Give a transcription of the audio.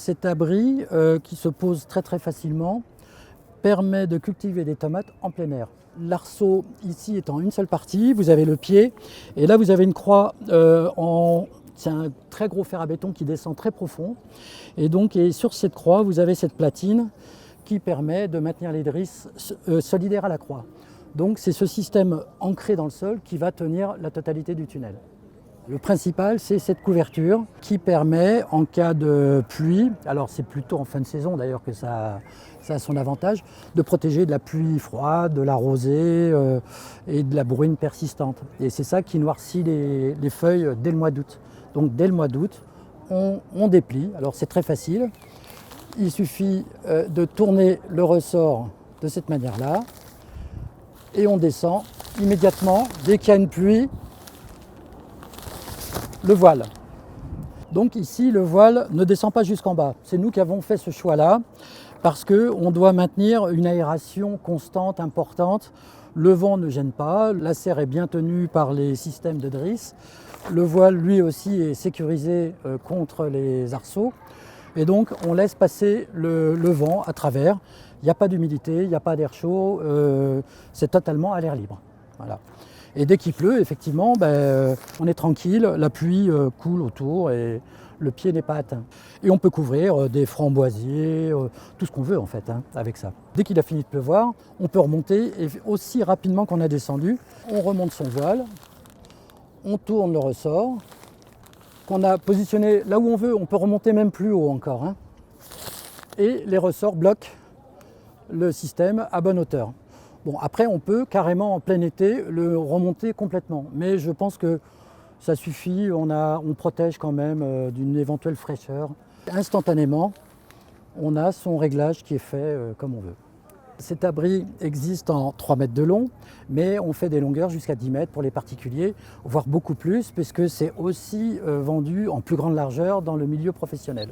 Cet abri qui se pose très facilement permet de cultiver des tomates en plein air. L'arceau ici est en une seule partie, vous avez le pied et là vous avez une croix c'est un très gros fer à béton qui descend très profond et donc sur cette croix vous avez cette platine qui permet de maintenir les drisses solidaires à la croix. Donc c'est ce système ancré dans le sol qui va tenir la totalité du tunnel. Le principal, c'est cette couverture qui permet, en cas de pluie, alors c'est plutôt en fin de saison d'ailleurs que ça a son avantage, de protéger de la pluie froide, de la rosée et de la bruine persistante. Et c'est ça qui noircit les feuilles dès le mois d'août. Donc dès le mois d'août, on déplie. Alors c'est très facile. Il suffit de tourner le ressort de cette manière-là et on descend immédiatement, dès qu'il y a une pluie, le voile. Donc ici, le voile ne descend pas jusqu'en bas. C'est nous qui avons fait ce choix-là parce qu'on doit maintenir une aération constante, importante. Le vent ne gêne pas, la serre est bien tenue par les systèmes de drisse. Le voile, lui aussi, est sécurisé contre les arceaux. Et donc, on laisse passer le vent à travers. Il n'y a pas d'humidité, il n'y a pas d'air chaud, c'est totalement à l'air libre. Voilà. Et dès qu'il pleut, effectivement, on est tranquille, la pluie coule autour et le pied n'est pas atteint. Et on peut couvrir des framboisiers, tout ce qu'on veut en fait avec ça. Dès qu'il a fini de pleuvoir, on peut remonter et aussi rapidement qu'on a descendu, on remonte son voile, on tourne le ressort, qu'on a positionné là où on veut, on peut remonter même plus haut encore. Et les ressorts bloquent le système à bonne hauteur. Bon, après, on peut carrément en plein été le remonter complètement. Mais je pense que ça suffit, on protège quand même d'une éventuelle fraîcheur. Instantanément, on a son réglage qui est fait comme on veut. Cet abri existe en 3 mètres de long, mais on fait des longueurs jusqu'à 10 mètres pour les particuliers, voire beaucoup plus, puisque c'est aussi vendu en plus grande largeur dans le milieu professionnel.